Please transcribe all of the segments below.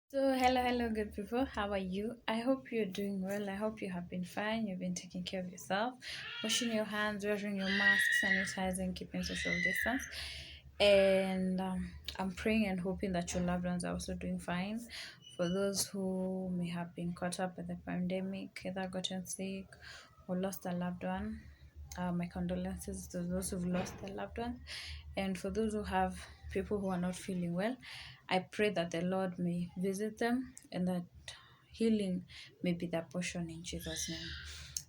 So, hello, good people. How are you? I hope you're doing well. I hope you have been fine. You've been taking care of yourself, washing your hands, wearing your mask, sanitizing, keeping social distance. And I'm praying and hoping that your loved ones are also doing fine. For those who may have been caught up with the pandemic, either gotten sick or lost a loved one, my condolences to those who've lost their loved ones. And for those who have people who are not feeling well, I pray that the Lord may visit them and that healing may be their portion in Jesus' name.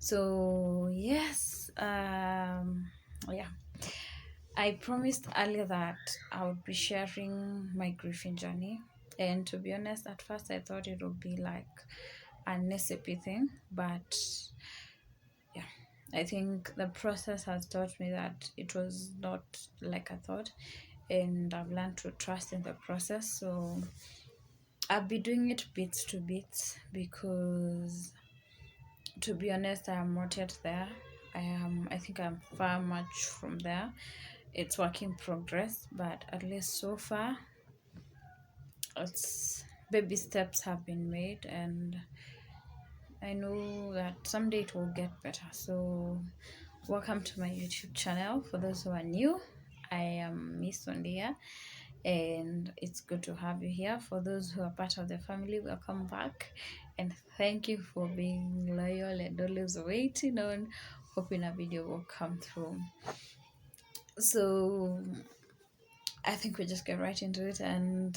So, yes, yeah, I promised earlier that I would be sharing my grieving journey. And to be honest, at first I thought it would be like a recipe thing, but yeah, I think the process has taught me that it was not like I thought, and I've learned to trust in the process. So I'll be doing it bits to bits because, to be honest, I am not yet there. I think I'm far much from there. It's work in progress, but at least so far, it's baby steps have been made, and I know that someday it will get better. So, welcome to my YouTube channel. For those who are new, I am Miss Sondia, and it's good to have you here. For those who are part of the family, welcome back, and thank you for being loyal and always waiting on hoping a video will come through. So, I think we just get right into it, and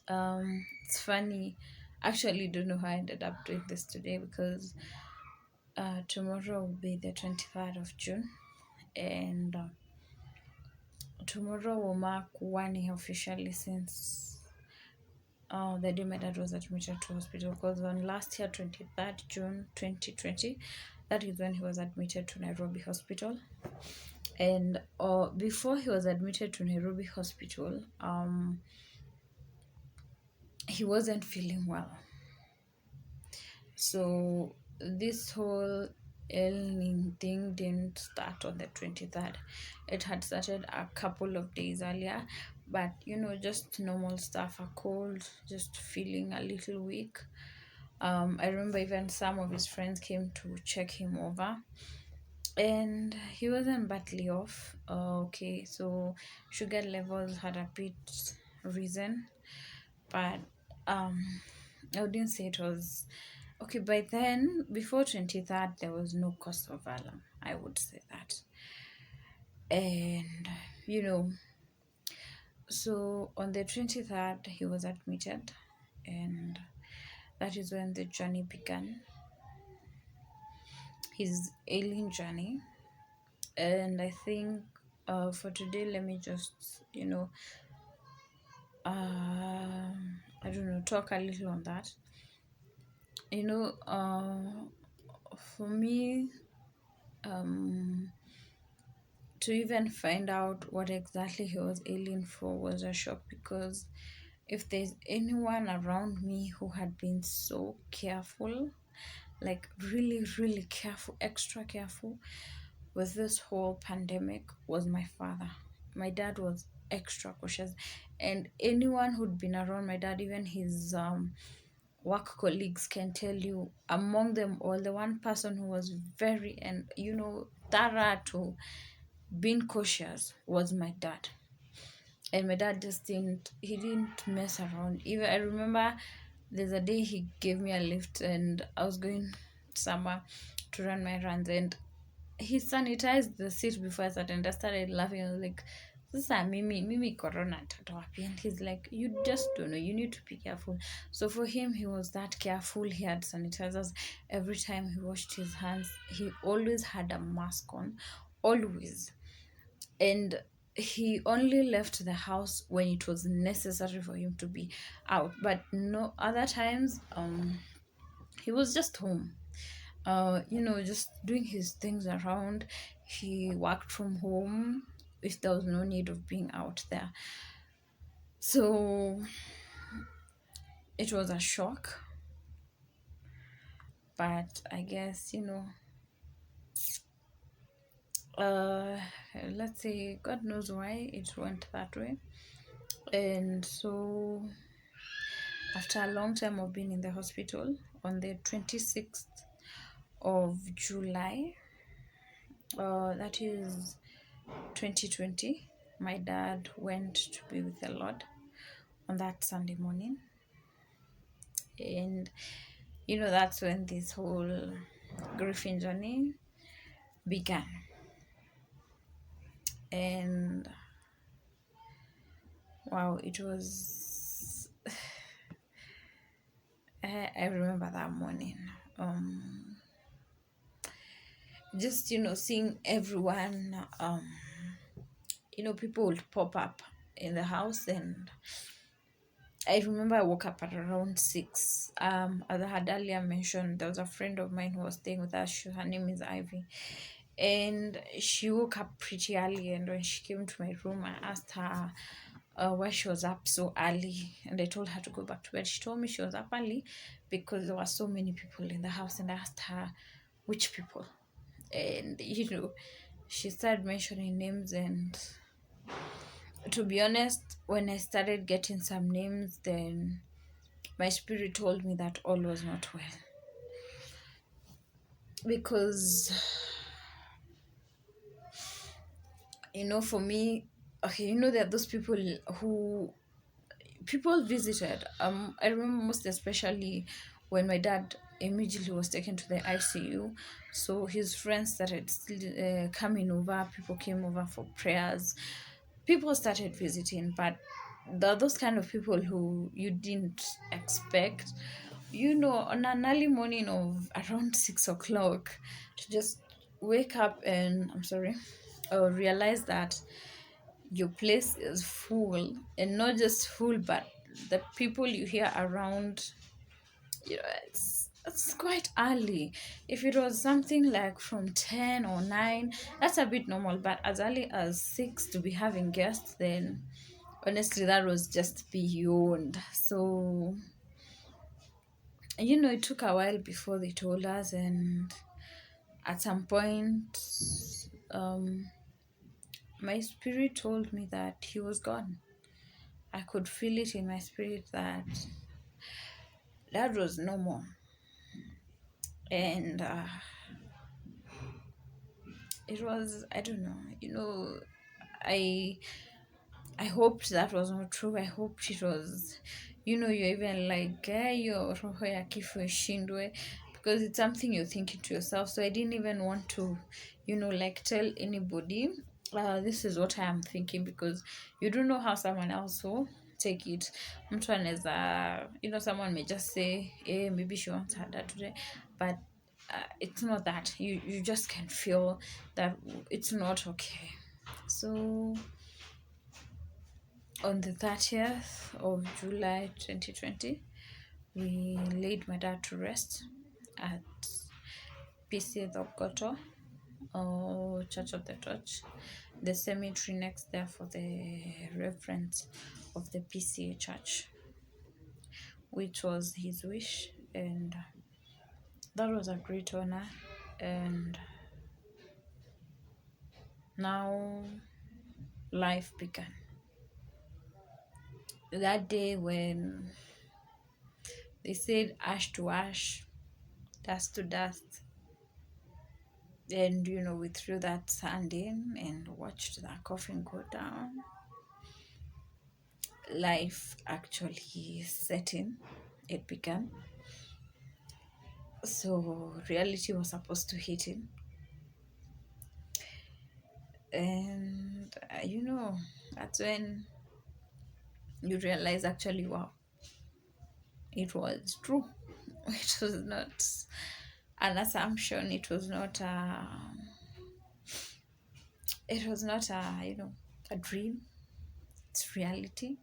it's funny. Actually, don't know how I ended up doing this today because tomorrow will be the 23rd of June, and tomorrow will mark 1 year officially since the day my dad was admitted to hospital. Because on last year, 23rd June 2020, that is when he was admitted to Nairobi Hospital. And before he was admitted to Nairobi Hospital, he wasn't feeling well. So this whole ailing thing didn't start on the 23rd. It had started a couple of days earlier, but just normal stuff, a cold, just feeling a little weak. I remember even some of his friends came to check him over, and he wasn't badly off. Okay, so sugar levels had a bit risen, but I wouldn't say it was okay. By then, before 23rd, there was no cause of alarm, I would say that. And so on the 23rd, he was admitted, and that is when the journey began, his ailing journey. And I think for today, let me just, I don't know, talk a little on that. For me, to even find out what exactly he was ailing for was a shock, because if there's anyone around me who had been so careful, like really, really careful, extra careful with this whole pandemic, was my father. My dad was extra cautious, and anyone who'd been around my dad, even his work colleagues, can tell you, among them all, the one person who was very and thorough to being cautious was my dad. And my dad just didn't mess around. Even I remember there's a day he gave me a lift, and I was going somewhere to run my runs, and he sanitized the seat before I started, and I started laughing. I was like, sasa mimi corona tatoa wapi? And he's like, you just don't know, you need to be careful. So for him, he was that careful. He had sanitizers every time he washed his hands. He always had a mask on, always. And he only left the house when it was necessary for him to be out, but no other times he was just home, just doing his things around. He worked from home if there was no need of being out there. So it was a shock, but I guess let's say God knows why it went that way. And so after a long time of being in the hospital, on the 26th of July, that is 2020, my dad went to be with the Lord on that Sunday morning. And that's when this whole grieving journey began. And wow, it was I remember that morning. Just seeing everyone, people would pop up in the house. And I remember I woke up at around 6. As I had earlier mentioned, there was a friend of mine who was staying with us. Her name is Ivy. And she woke up pretty early. And when she came to my room, I asked her why she was up so early. And I told her to go back to bed. She told me she was up early because there were so many people in the house. And I asked her, which people? And, she started mentioning names. And to be honest, when I started getting some names, then my spirit told me that all was not well. Because, for me, okay, there are those people who people visited. I remember most especially when my dad immediately was taken to the ICU. So his friends started coming over. People came over for prayers. People started visiting, but there are those kind of people who you didn't expect. On an early morning of around 6 o'clock, to just wake up and realize that your place is full, and not just full, but the people you hear around, it's quite early. If it was something like from 10 or 9, that's a bit normal, but as early as 6 to be having guests, then honestly that was just beyond. So it took a while before they told us. And at some point, my spirit told me that he was gone. I could feel it in my spirit that that was no more. And it was, I don't know, I I hoped that was not true. I hoped it was, you're even like, your roho ya kifo ishindwe, because it's something you're thinking to yourself. So I didn't even want to, tell anybody, this is what I am thinking, because you don't know how someone else will take it. Mtu anaweza, someone may just say, maybe she wants her dad today, but it's not that. You just can feel that it's not okay. So on the 30th of July 2020, we laid my dad to rest at PCA Dhokoto, or Church of the Torch, the cemetery next there for the reverends of the PCA church, which was his wish. And that was a great honor. And now life began. That day when they said ash to ash, dust to dust, and we threw that sand in and watched the coffin go down, life actually set in. It began. So reality was supposed to hit in. And that's when you realize, actually, wow, it was true. It was not an assumption. It was not a dream. It's reality.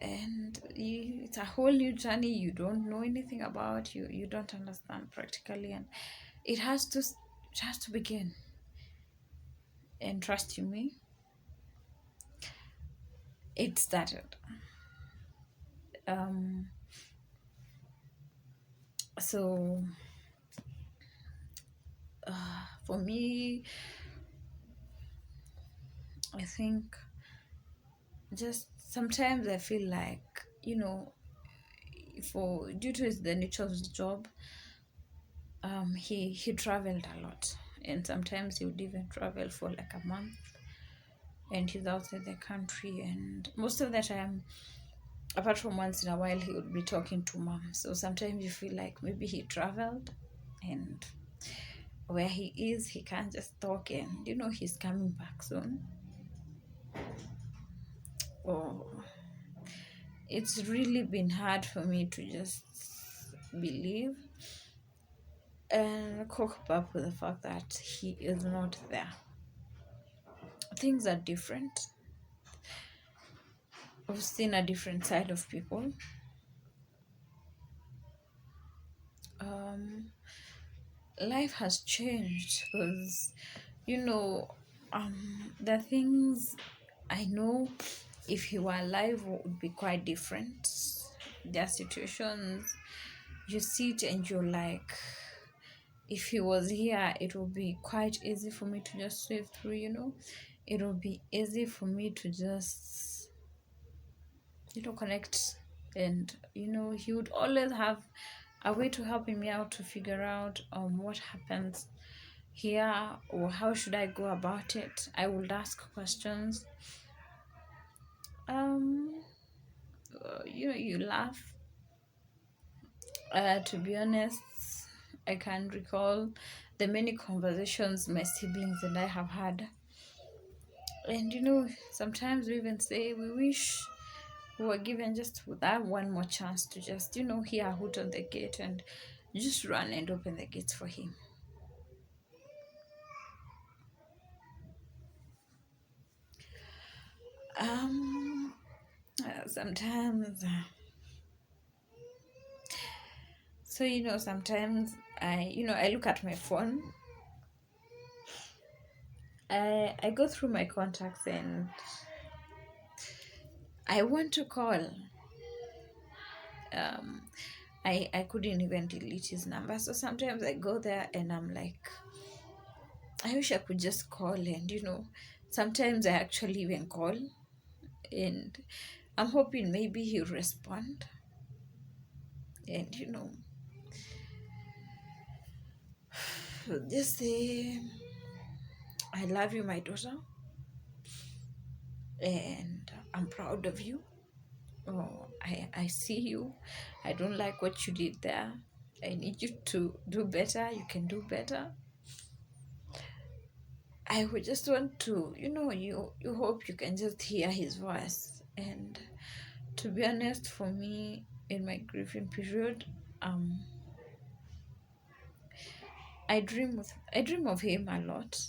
And it's a whole new journey you don't know anything about. You don't understand practically, and it has to begin. And trust you me, it started. So for me, I think just sometimes I feel like, for due to the nature of his job, he traveled a lot, and sometimes he would even travel for like a month, and he's outside the country, and most of the time, apart from once in a while, he would be talking to mom. So sometimes you feel like maybe he traveled, and where he is, he can't just talk, and he's coming back soon. Or it's really been hard for me to just believe and cope up with the fact that he is not there. Things are different. I've seen a different side of people. Life has changed because, the things I know, if he were alive, would be quite different. There are situations you sit and you're like, if he was here, it would be quite easy for me to just sweep through. It would be easy for me to just, connect. And, he would always have a way to helping me out to figure out what happens here or how should I go about it. I would ask questions. You laugh. To be honest, I can recall the many conversations my siblings and I have had. And sometimes we even say we wish we were given just that one more chance to just, hear a hoot on the gate and just run and open the gates for him. Sometimes, so sometimes I look at my phone. I go through my contacts and I want to call. I couldn't even delete his number, so sometimes I go there and I'm like, I wish I could just call. And sometimes I actually even call, and I'm hoping maybe he'll respond. And just say, I love you, my daughter, and I'm proud of you. Oh, I see you. I don't like what you did there. I need you to do better. You can do better. I would just want to, you hope you can just hear his voice. And to be honest, for me, in my grieving period, I dream of him a lot.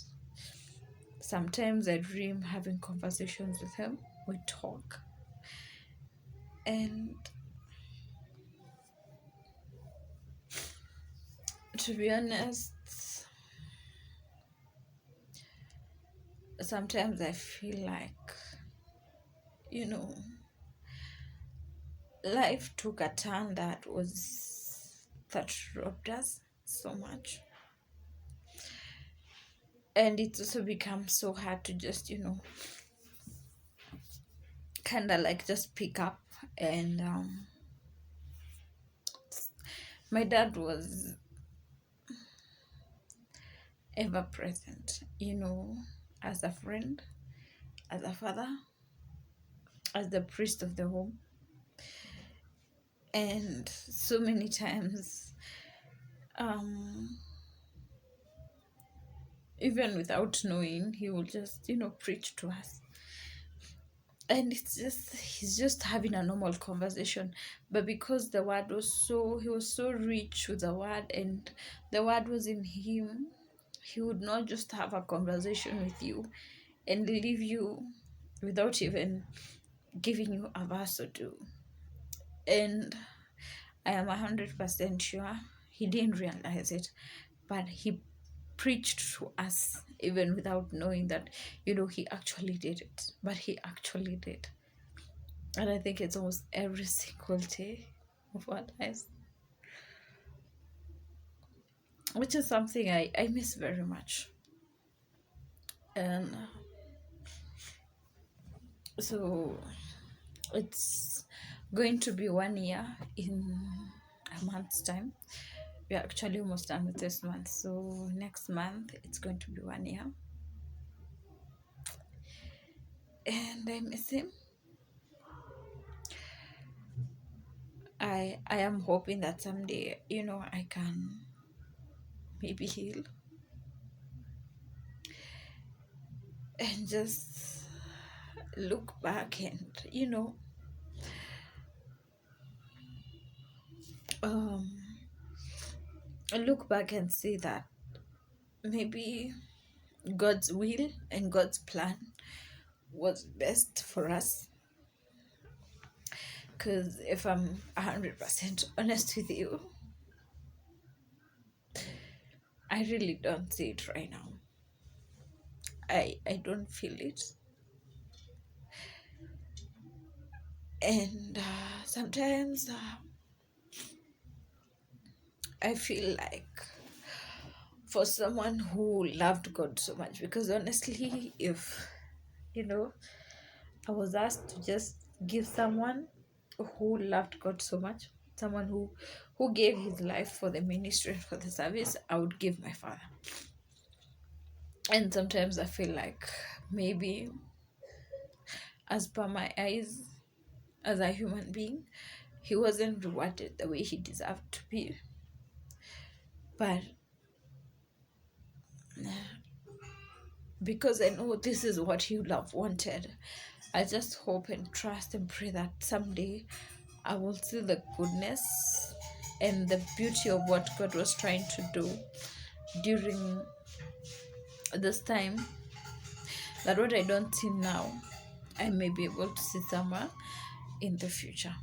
Sometimes I dream having conversations with him. We talk. And to be honest, sometimes I feel like, life took a turn that robbed us so much. And it's also become so hard to just, kind of like just pick up. And my dad was ever present, as a friend, as a father, as the priest of the home. And so many times, even without knowing, he will just, preach to us. And he's just having a normal conversation. But because he was so rich with the word, and the word was in him, he would not just have a conversation with you and leave you without even giving you a verse or two. And I am 100% sure he didn't realize it, but he preached to us even without knowing that, he actually did it. But he actually did. And I think it's almost every single day of our lives, which is something I miss very much. And so It's going to be 1 year in a month's time. We're actually almost done with this month, so next month it's going to be 1 year. And I miss him. I am hoping that someday, I can maybe heal and just look back and um look back and see that maybe God's will and God's plan was best for us. Because if I'm 100% honest with you, I really don't see it right now. I don't feel it. And sometimes I feel like for someone who loved God so much, because honestly, if I was asked to just give someone who loved God so much, someone who gave his life for the ministry and for the service, I would give my father. And sometimes I feel like maybe, as per my eyes, as a human being, he wasn't rewarded the way he deserved to be. But because I know this is what he would have wanted, I just hope and trust and pray that someday I will see the goodness and the beauty of what God was trying to do during this time, that what I don't see now, I may be able to see somewhere in the future.